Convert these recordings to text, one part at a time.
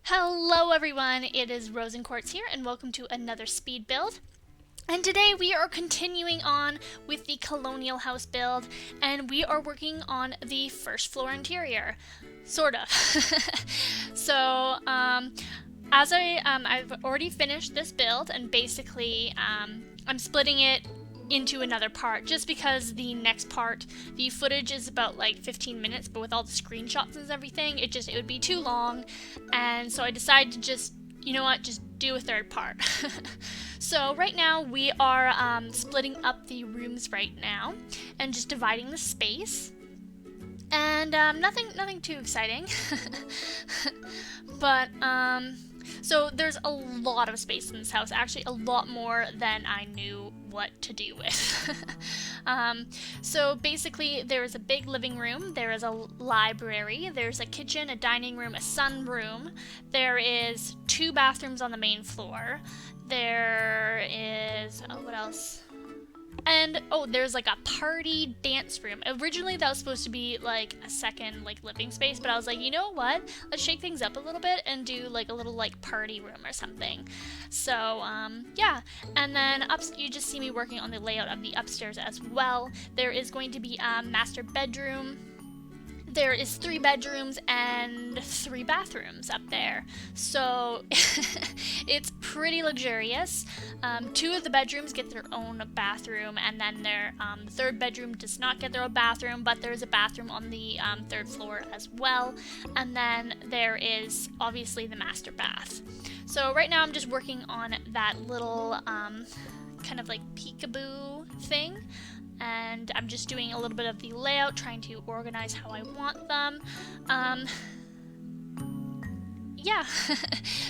Hello everyone, it is RosinQuartz here and welcome to another speed build. And today we are continuing on with the Colonial house build and we are working on the first floor interior. Sort of. so, I've already finished this build and basically I'm splitting it into another part just because the next part, the footage is about like 15 minutes, but with all the screenshots and everything, it would be too long, and so I decided to just, you know what, just do a third part. So right now we are splitting up the rooms right now and just dividing the space. And nothing too exciting. But so there's a lot of space in this house, actually a lot more than I knew what to do with. So basically there is a big living room, there is a library, there's a kitchen, a dining room, a sunroom, there is 2 bathrooms on the main floor, there is, oh, what else? And there's like a party dance room. Originally that was supposed to be like a second like living space, but I was like, you know what? Let's shake things up a little bit and do like a little like party room or something. So yeah. And then you just see me working on the layout of the upstairs as well. There is going to be a master bedroom. There is 3 bedrooms and 3 bathrooms up there, so it's pretty luxurious. 2 of the bedrooms get their own bathroom, and then the 3rd bedroom does not get their own bathroom, but there's a bathroom on the 3rd floor as well, and then there is obviously the master bath. So right now I'm just working on that little kind of like peekaboo thing. And I'm just doing a little bit of the layout, trying to organize how I want them. Yeah.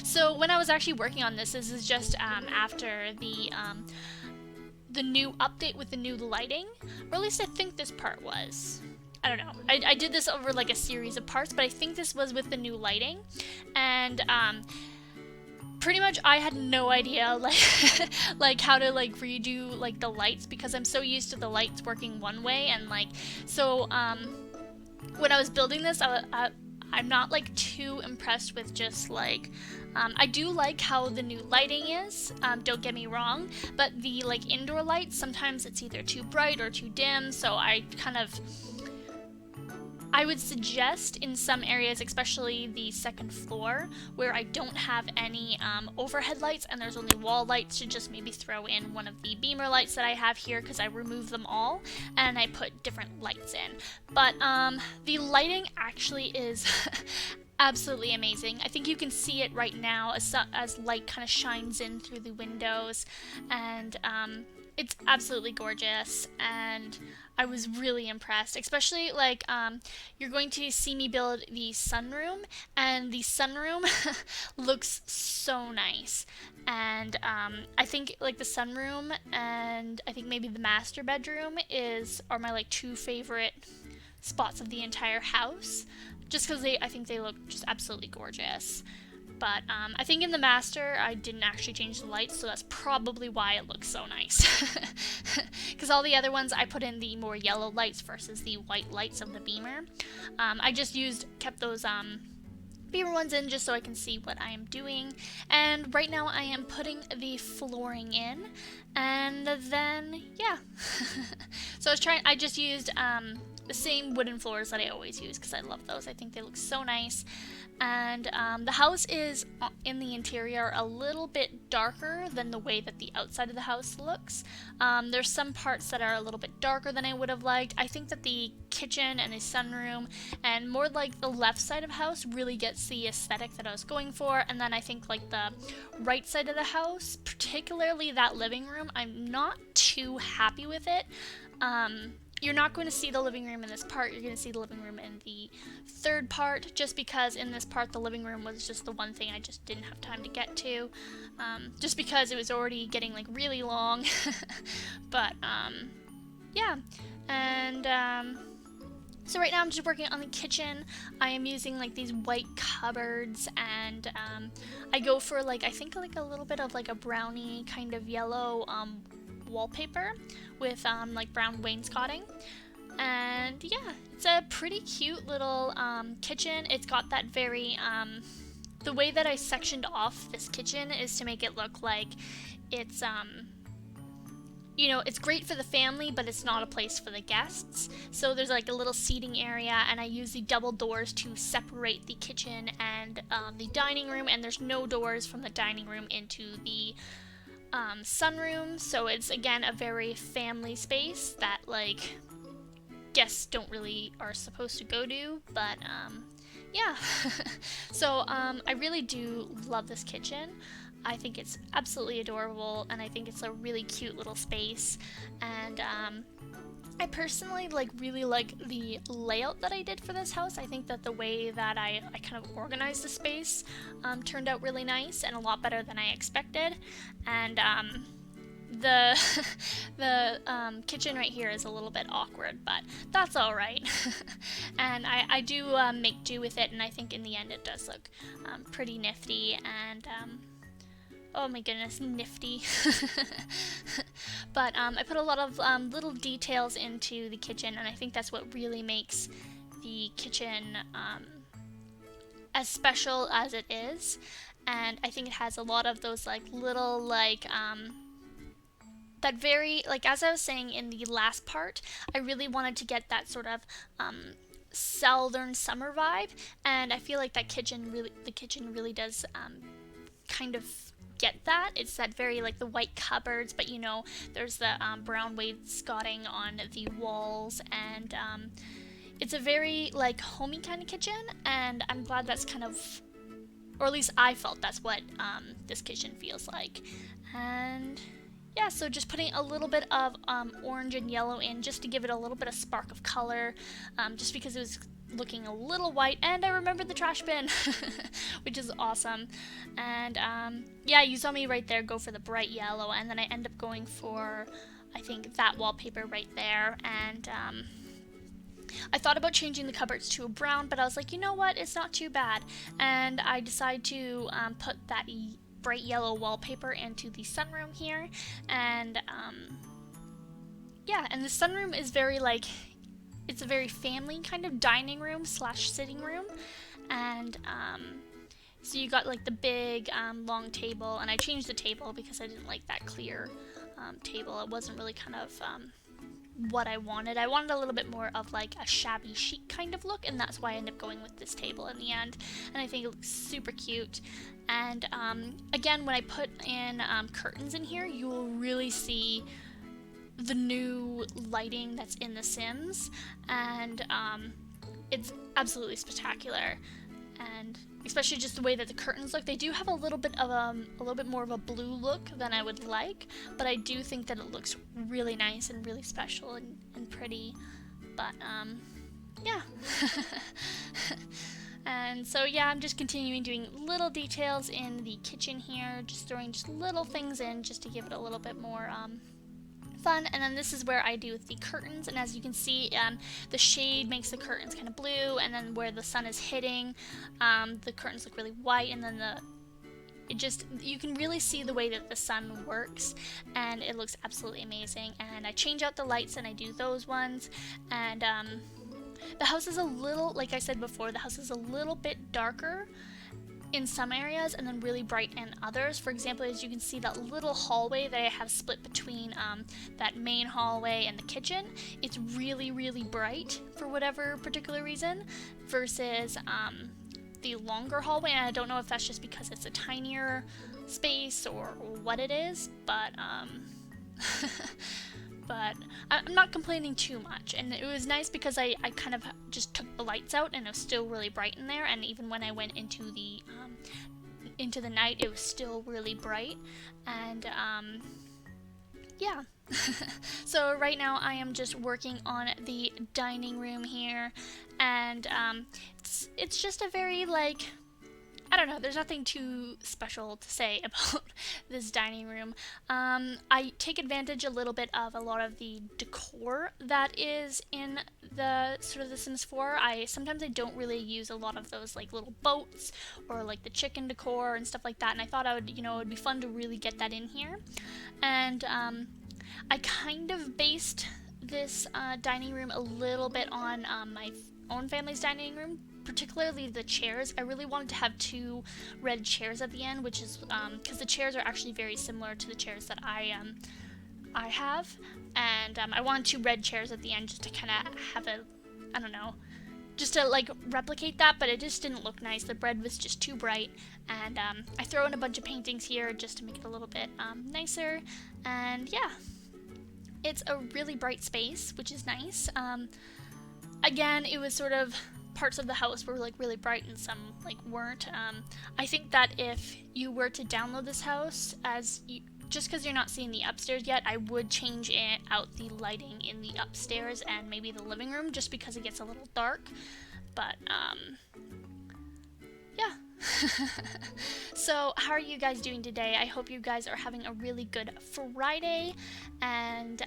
So when I was actually working on this is just after the new update with the new lighting, or at least I think this part was. I don't know. I did this over like a series of parts, but I think this was with the new lighting, and pretty much I had no idea like how to like redo like the lights, because I'm so used to the lights working one way, and like so when I was building this I'm not like too impressed with just like I do like how the new lighting is, don't get me wrong, but the like indoor lights, sometimes it's either too bright or too dim, so I would suggest in some areas, especially the 2nd floor, where I don't have any overhead lights and there's only wall lights, to just maybe throw in one of the beamer lights that I have here, because I removed them all and I put different lights in. But the lighting actually is absolutely amazing. I think you can see it right now as light kind of shines in through the windows, and it's absolutely gorgeous, and I was really impressed, especially like you're going to see me build the sunroom, and the sunroom looks so nice. And I think like the sunroom and I think maybe the master bedroom are my like 2 favorite spots of the entire house, just because I think they look just absolutely gorgeous. But I think in the master I didn't actually change the lights, so that's probably why it looks so nice. Because all the other ones I put in the more yellow lights versus the white lights of the beamer. I just kept those beamer ones in just so I can see what I am doing. And right now I am putting the flooring in, and then yeah. So I just used the same wooden floors that I always use, because I love those. I think they look so nice. And the house is in the interior a little bit darker than the way that the outside of the house looks. There's some parts that are a little bit darker than I would have liked. I think that the kitchen and the sunroom and more like the left side of the house really gets the aesthetic that I was going for, and then I think like the right side of the house, particularly that living room, I'm not too happy with it. You're not going to see the living room in this part, you're going to see the living room in the 3rd part, just because in this part the living room was just the one thing I just didn't have time to get to, just because it was already getting like really long. But yeah, and so right now I'm just working on the kitchen. I am using like these white cupboards, and I go for like, I think like a little bit of like a brownie kind of yellow wallpaper with like brown wainscoting. And yeah, it's a pretty cute little kitchen. It's got that very the way that I sectioned off this kitchen is to make it look like it's you know, it's great for the family, but it's not a place for the guests. So there's like a little seating area, and I use the double doors to separate the kitchen and the dining room, and there's no doors from the dining room into the sunroom. So it's, again, a very family space that, like, guests don't really are supposed to go to, but yeah. So I really do love this kitchen. I think it's absolutely adorable, and I think it's a really cute little space, and I personally really like the layout that I did for this house. I think that the way that I kind of organized the space turned out really nice and a lot better than I expected, and the kitchen right here is a little bit awkward, but that's alright. And I do make do with it, and I think in the end it does look pretty nifty, and oh my goodness, nifty. But I put a lot of little details into the kitchen, and I think that's what really makes the kitchen as special as it is. And I think it has a lot of those little that very, as I was saying in the last part, I really wanted to get that sort of southern summer vibe, and I feel like the kitchen really does kind of get that. It's that very the white cupboards, but there's the brown wainscoting on the walls, and it's a very homey kind of kitchen, and I'm glad that's kind of, or at least I felt that's what this kitchen feels like. And yeah, so just putting a little bit of orange and yellow in just to give it a little bit of spark of color, just because it was looking a little white, and I remembered the trash bin, which is awesome. And yeah, you saw me right there go for the bright yellow, and then I end up going for, I think, that wallpaper right there. And I thought about changing the cupboards to a brown, but I was like, you know what, it's not too bad, and I decided to put that bright yellow wallpaper into the sunroom here. And yeah, and the sunroom is very it's a very family kind of dining room slash sitting room, and so you got the big long table, and I changed the table because I didn't like that clear table. It wasn't really kind of what I wanted. I wanted a little bit more of a shabby chic kind of look, and that's why I ended up going with this table in the end, and I think it looks super cute. And again, when I put in curtains in here, you will really see the new lighting that's in The Sims, and it's absolutely spectacular. And especially just the way that the curtains look, they do have a little bit more of a blue look than I would like, but I do think that it looks really nice and really special and pretty. But yeah. And so yeah, I'm just continuing doing little details in the kitchen here, just throwing just little things in just to give it a little bit more fun. And then this is where I do the curtains, and as you can see, the shade makes the curtains kind of blue, and then where the sun is hitting, the curtains look really white, and then you can really see the way that the sun works, and it looks absolutely amazing. And I change out the lights, and I do those ones, and the house is a little, like I said before, the house is a little bit darker in some areas and then really bright in others. For example, as you can see, that little hallway that I have split between that main hallway and the kitchen, it's really, really bright for whatever particular reason, versus the longer hallway. And I don't know if that's just because it's a tinier space or what it is, but but I'm not complaining too much, and it was nice because I kind of just took the lights out, and it was still really bright in there, and even when I went into the night, it was still really bright. And yeah. So right now I am just working on the dining room here, and it's just a very I don't know, there's nothing too special to say about this dining room. I take advantage a little bit of a lot of the decor that is in the sort of The Sims 4. Sometimes I don't really use a lot of those little boats or the chicken decor and stuff like that, and I thought it would be fun to really get that in here. And I kind of based this dining room a little bit on my own family's dining room, particularly the chairs. I really wanted to have 2 red chairs at the end, which is because the chairs are actually very similar to the chairs that I have, and I wanted 2 red chairs at the end just to kind of have a, I don't know, just to like replicate that, but it just didn't look nice. The bread was just too bright, and I throw in a bunch of paintings here just to make it a little bit nicer, and yeah, it's a really bright space, which is nice. Again, it was sort of parts of the house were like really bright and some like weren't. I think that if you were to download this house, just because you're not seeing the upstairs yet, I would change out the lighting in the upstairs and maybe the living room, just because it gets a little dark. But yeah. So how are you guys doing today? I hope you guys are having a really good Friday, and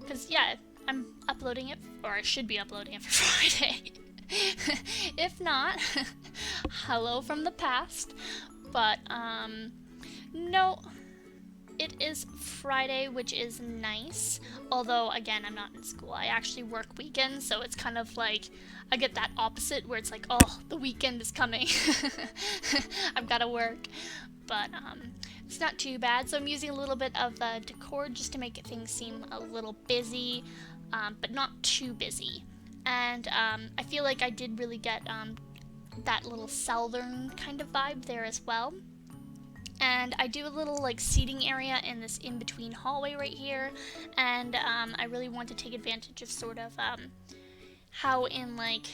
because yeah, I'm uploading it, or I should be uploading it for Friday. If not, hello from the past. But no, it is Friday, which is nice. Although, again, I'm not in school. I actually work weekends, so it's kind of like I get that opposite where it's like, oh, the weekend is coming. I've got to work. But it's not too bad. So I'm using a little bit of the decor just to make things seem a little busy, but not too busy. And I feel like I did really get that little southern kind of vibe there as well. And I do a little like seating area in this in-between hallway right here, and I really want to take advantage of sort of how in like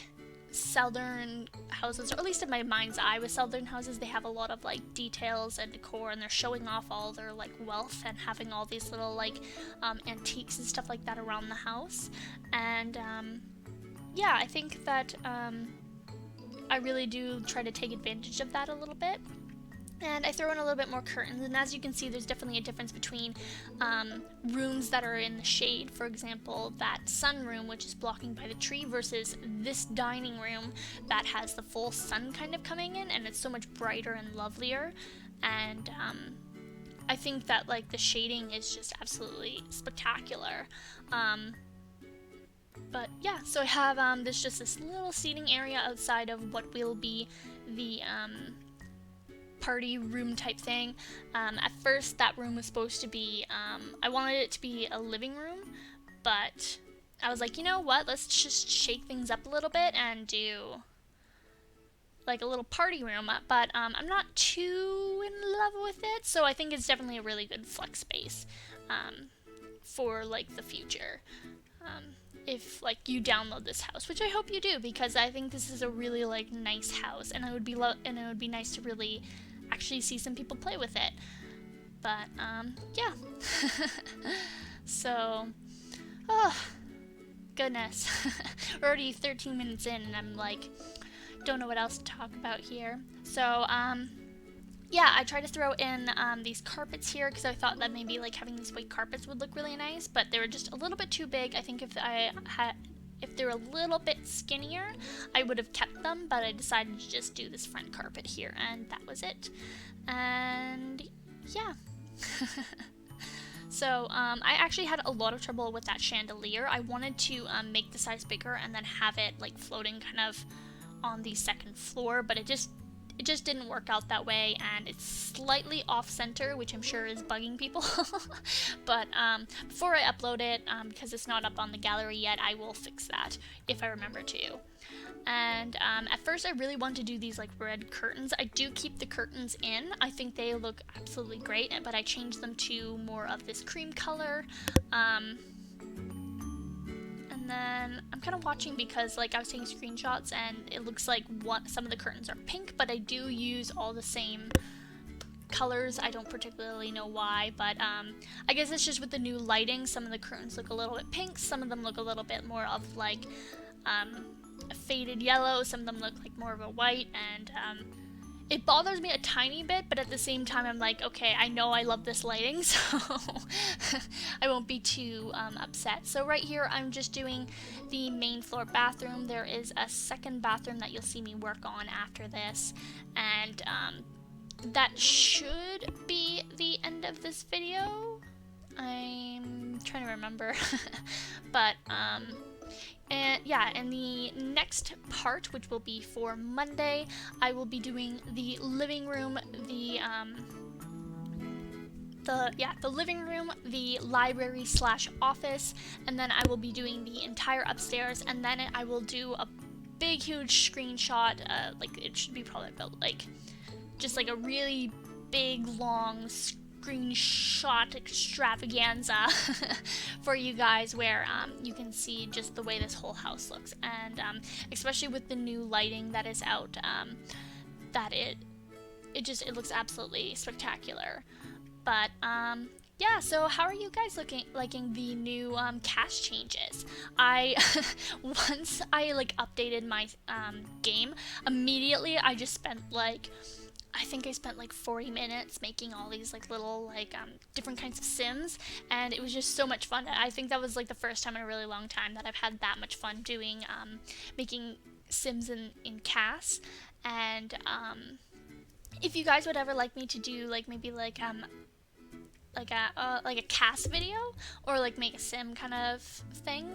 southern houses, or at least in my mind's eye with southern houses, they have a lot of like details and decor, and they're showing off all their like wealth and having all these little like antiques and stuff like that around the house. And yeah, I think that I really do try to take advantage of that a little bit. And I throw in a little bit more curtains, and as you can see, there's definitely a difference between rooms that are in the shade. For example, that sunroom, which is blocking by the tree, versus this dining room that has the full sun kind of coming in, and it's so much brighter and lovelier. And I think that like the shading is just absolutely spectacular. But yeah, so I have there's just this little seating area outside of what will be the party room type thing. At first that room was supposed to be, I wanted it to be a living room, but I was like, you know what, let's just shake things up a little bit and do like a little party room. But I'm not too in love with it, so I think it's definitely a really good flex space for like the future. If like you download this house, which I hope you do, because I think this is a really like nice house, and it would be nice to really actually see some people play with it. But yeah. So oh goodness. We're already 13 minutes in, and I'm like, don't know what else to talk about here. So yeah, I tried to throw in these carpets here because I thought that maybe like having these white carpets would look really nice, but they were just a little bit too big. I think if they were a little bit skinnier, I would have kept them, but I decided to just do this front carpet here, and that was it. And yeah. So I actually had a lot of trouble with that chandelier. I wanted to make the size bigger and then have it like floating kind of on the second floor, but it just didn't work out that way, and it's slightly off-center, which I'm sure is bugging people. But before I upload it, because it's not up on the gallery yet, I will fix that if I remember to. And at first I really wanted to do these like red curtains. I do keep the curtains in. I think they look absolutely great, but I changed them to more of this cream color. And then I'm kind of watching because like I was taking screenshots and it looks like some of the curtains are pink, but I do use all the same colors. I don't particularly know why, but I guess it's just with the new lighting, some of the curtains look a little bit pink, some of them look a little bit more of like a faded yellow, some of them look like more of a white, and it bothers me a tiny bit, but at the same time I'm like, okay, I know I love this lighting, so I won't be too upset. So right here I'm just doing the main floor bathroom. There is a second bathroom that you'll see me work on after this, and that should be the end of this video. I'm trying to remember. But And yeah, and the next part, which will be for Monday, I will be doing the living room, the living room, the library slash office, and then I will be doing the entire upstairs, and then I will do a big huge screenshot, like it should be probably about like just like a really big long screenshot extravaganza for you guys, where you can see just the way this whole house looks, and especially with the new lighting that is out, that it looks absolutely spectacular. But yeah, so how are you guys liking the new cast changes? I once I like updated my game, immediately I just spent like, I think I spent like 40 minutes making all these like little like different kinds of Sims, and it was just so much fun. I think that was like the first time in a really long time that I've had that much fun doing making Sims in CAS. And if you guys would ever like me to do like maybe like a cast video, or like make a sim kind of thing,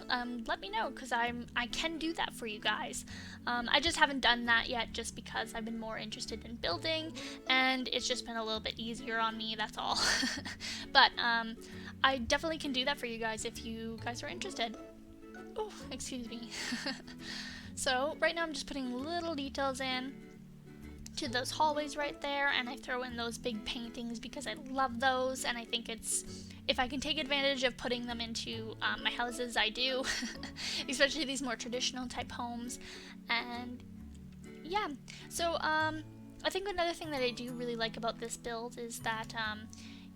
let me know, because I can do that for you guys. I just haven't done that yet, just because I've been more interested in building, and it's just been a little bit easier on me, that's all. But I definitely can do that for you guys if you guys are interested. Oh, excuse me. So right now I'm just putting little details in to those hallways right there, and I throw in those big paintings because I love those, and I think if I can take advantage of putting them into my houses, I do. Especially these more traditional type homes. And yeah, so I think another thing that I do really like about this build is that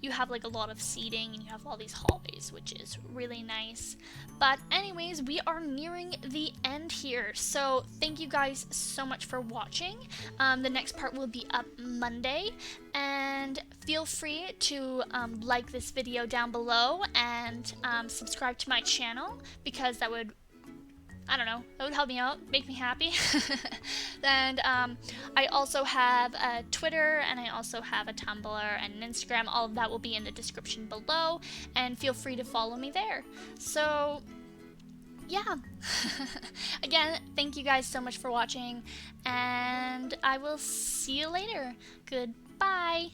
you have like a lot of seating, and you have all these hallways, which is really nice. But anyways, we are nearing the end here, so thank you guys so much for watching. The next part will be up Monday, and feel free to like this video down below, and subscribe to my channel, because that would, I don't know, that would help me out, make me happy. And I also have a Twitter, and I also have a Tumblr and an Instagram. All of that will be in the description below, and feel free to follow me there. So yeah. Again, thank you guys so much for watching, and I will see you later. Goodbye.